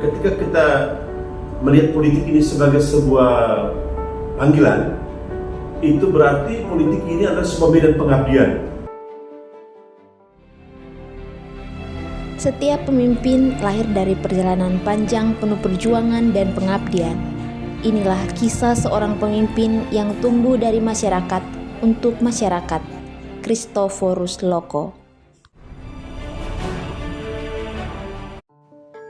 Ketika kita melihat politik ini sebagai sebuah panggilan, itu berarti politik ini adalah sebuah medan pengabdian. Setiap pemimpin lahir dari perjalanan panjang penuh perjuangan dan pengabdian. Inilah kisah seorang pemimpin yang tumbuh dari masyarakat untuk masyarakat, Christoforus Loko.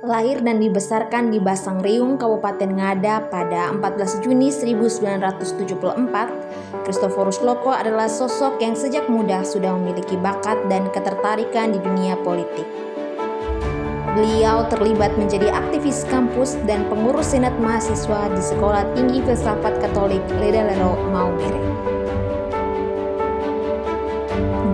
Lahir dan dibesarkan di Basangriung, Kabupaten Ngada pada 14 Juni 1974, Christoforus Loko adalah sosok yang sejak muda sudah memiliki bakat dan ketertarikan di dunia politik. Beliau terlibat menjadi aktivis kampus dan pengurus senat mahasiswa di Sekolah Tinggi Filsafat Katolik Ledalero, Maumere.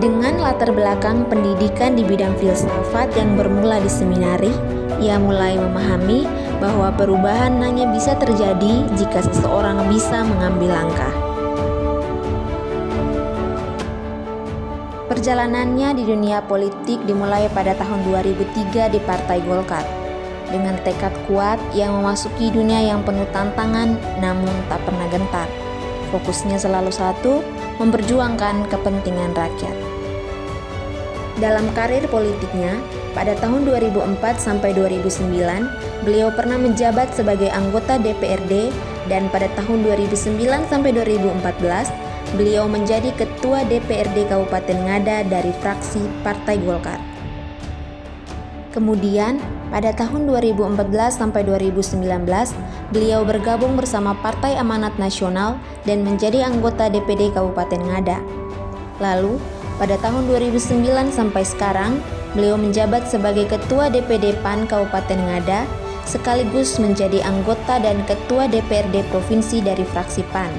Dengan latar belakang pendidikan di bidang filsafat yang bermula di seminari, ia mulai memahami bahwa perubahan hanya bisa terjadi jika seseorang bisa mengambil langkah. Perjalanannya di dunia politik dimulai pada tahun 2003 di Partai Golkar. Dengan tekad kuat, ia memasuki dunia yang penuh tantangan namun tak pernah gentar. Fokusnya selalu satu, memperjuangkan kepentingan rakyat. Dalam karir politiknya, pada tahun 2004 sampai 2009, beliau pernah menjabat sebagai anggota DPRD dan pada tahun 2009 sampai 2014, beliau menjadi Ketua DPRD Kabupaten Ngada dari fraksi Partai Golkar. Kemudian, pada tahun 2014 sampai 2019, beliau bergabung bersama Partai Amanat Nasional dan menjadi anggota DPD Kabupaten Ngada. Lalu, pada tahun 2009 sampai sekarang, beliau menjabat sebagai Ketua DPD PAN Kabupaten Ngada, sekaligus menjadi anggota dan Ketua DPRD Provinsi dari fraksi PAN.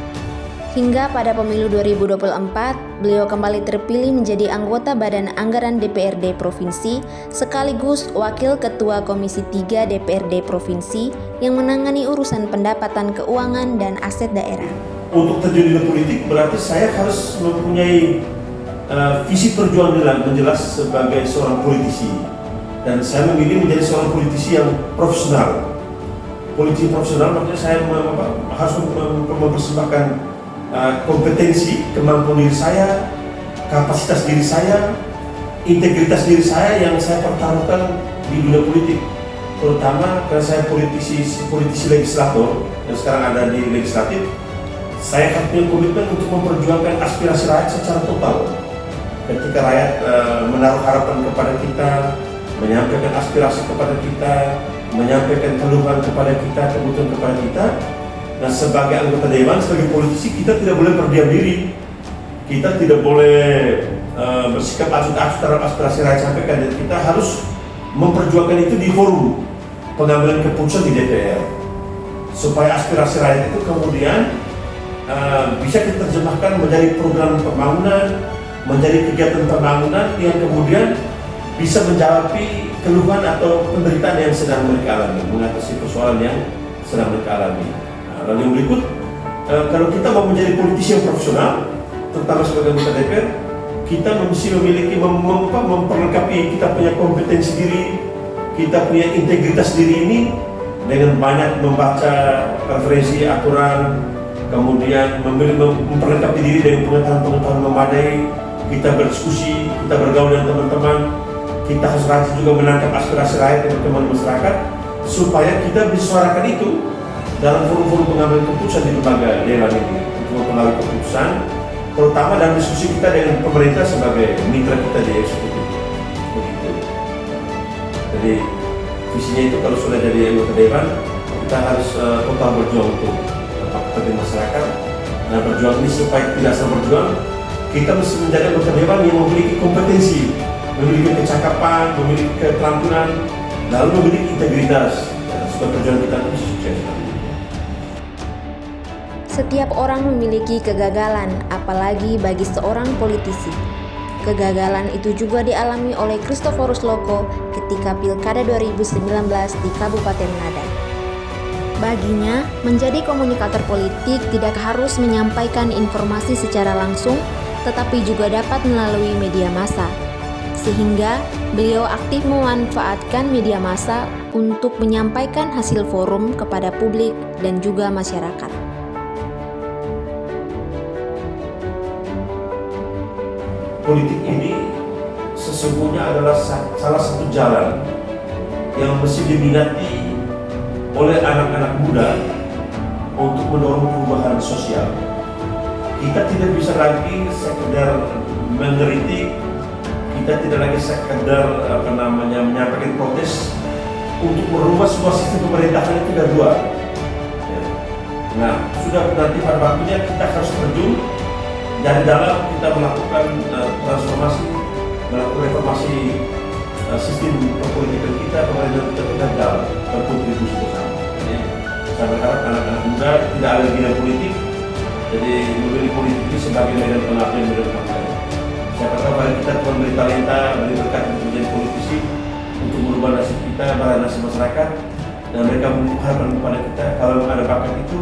Hingga pada pemilu 2024, beliau kembali terpilih menjadi anggota Badan Anggaran DPRD Provinsi, sekaligus Wakil Ketua Komisi 3 DPRD Provinsi yang menangani urusan pendapatan keuangan dan aset daerah. Untuk terjun di politik berarti saya harus mempunyai visi perjuangan menjelas sebagai seorang politisi, dan saya memilih menjadi seorang politisi yang profesional. Politisi profesional maksudnya saya harus mempersembahkan kompetensi, kemampuan diri saya, kapasitas diri saya, integritas diri saya yang saya pertaruhkan di dunia politik. Terutama karena saya politisi legislator yang sekarang ada di legislatif, saya akan punya komitmen untuk memperjuangkan aspirasi rakyat secara total. Ketika rakyat menaruh harapan kepada kita, menyampaikan aspirasi kepada kita, menyampaikan keluhan kepada kita, kebutuhan kepada kita, nah sebagai anggota dewan, sebagai politisi, kita tidak boleh berdiam diri. Kita tidak boleh bersikap acut-acut terhadap aspirasi rakyat sampaikan, dan kita harus memperjuangkan itu di forum pengambilan keputusan di DPR, supaya aspirasi rakyat itu kemudian bisa diterjemahkan menjadi program pembangunan, menjadi kegiatan pembangunan yang kemudian bisa menjawab keluhan atau penderitaan yang sedang mereka alami, mengatasi persoalan yang sedang mereka alami. Nah, lalu yang berikut, kalau kita mau menjadi politisi yang profesional, terutama sebagai anggota DPR, kita mesti memiliki memperlengkapi kita punya kompetensi diri, kita punya integritas diri ini dengan banyak membaca referensi aturan, kemudian memperlengkapi diri dengan pengetahuan-pengetahuan memadai. Kita berdiskusi, kita bergaul dengan teman-teman, kita harus rajin juga menangkap aspirasi rakyat dan teman masyarakat, supaya kita disuarakan itu dalam forum-forum pengambilan keputusan di lembaga dewan ini untuk mempengaruhi keputusan, terutama dalam diskusi kita dengan pemerintah sebagai mitra kita di eksekutif. Begitu. Jadi visinya itu kalau sudah jadi anggota dewan, kita harus total berjuang untuk kepentingan masyarakat. Nah, berjuang ini supaya tidak asal berjuang, kita mesti menjadi anggota dewan yang memiliki kompetensi, memiliki kecakapan, memiliki keterampilan, lalu memiliki integritas, supaya perjuangan kita bisa sukses. Setiap orang memiliki kegagalan, apalagi bagi seorang politisi. Kegagalan itu juga dialami oleh Christoforus Loko ketika Pilkada 2019 di Kabupaten Ngada. Baginya, menjadi komunikator politik tidak harus menyampaikan informasi secara langsung, tetapi juga dapat melalui media massa. sehingga beliau aktif memanfaatkan media massa untuk menyampaikan hasil forum kepada publik dan juga masyarakat. Politik ini sesungguhnya adalah salah satu jalan yang mesti diminati oleh anak-anak muda untuk mendorong perubahan sosial. Kita tidak bisa lagi sekedar mengkritik, kita tidak lagi sekedar menyampaikan protes untuk merubah sebuah sistem pemerintahan yang tidak dua. Nah, sudah nanti pada waktunya kita harus terjun dari dalam, kita melakukan transformasi, melakukan reformasi sistem perpolitikan kita, pemerintahan kita gagal berkontribusi bersama. Jadi saya berharap anak-anak muda tidak ada bidang politik, jadi memilih politik ini sebagai medan pengabdian, medan kampanye. Saya kata pada kita Tuhan beri talenta, beri berkat untuk menjadi politisi, untuk merubah nasib kita, merubah nasib masyarakat, dan mereka mengharapkan kepada kita kalau ada bakat itu.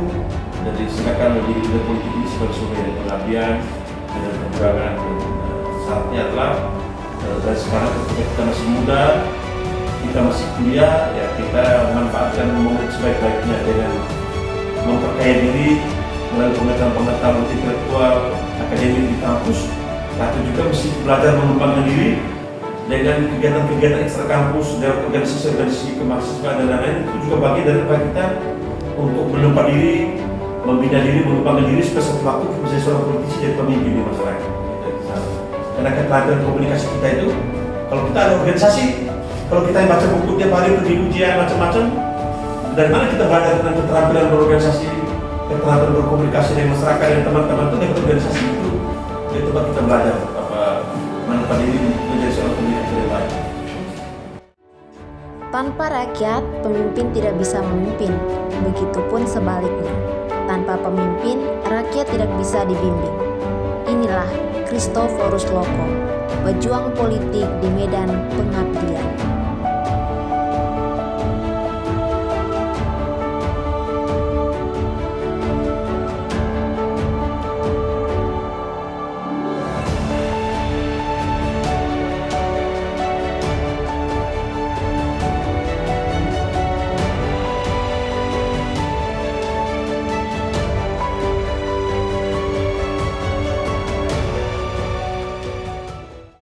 Jadi silakan menjadi leader politik ini sebagai sumber dari pengabdian dan kecurangan. Syaratnya adalah dari sekarang ketika kita masih muda, kita masih kuliah, ya kita memanfaatkan momen sebaik-baiknya dengan memperkaya diri melalui pengetahuan intelektual akademik di kampus, tapi juga mesti belajar mengembangkan diri dengan kegiatan-kegiatan ekstra kampus dan organisasi kemahasiswaan dan lain-lain. Itu juga bagian dari upaya kita untuk menempa diri, membina diri, mengembangkan diri supaya suatu waktu kita menjadi seorang politisi, jadi pemimpin di masyarakat. Karena keterampilan komunikasi kita itu, kalau kita ada organisasi, kalau kita yang baca buku tiap hari pergi ujian macam-macam, dari mana kita belajar tentang keterampilan berorganisasi, keterampilan berkomunikasi dengan masyarakat dan teman-teman itu dari organisasi itu tempat kita belajar manfaat diri menjadi seorang pemimpin yang baik. Tanpa rakyat, pemimpin tidak bisa memimpin. Begitupun sebaliknya. Tanpa pemimpin, rakyat tidak bisa dibimbing. Inilah Christoforus Loko, pejuang politik di medan pengabdian.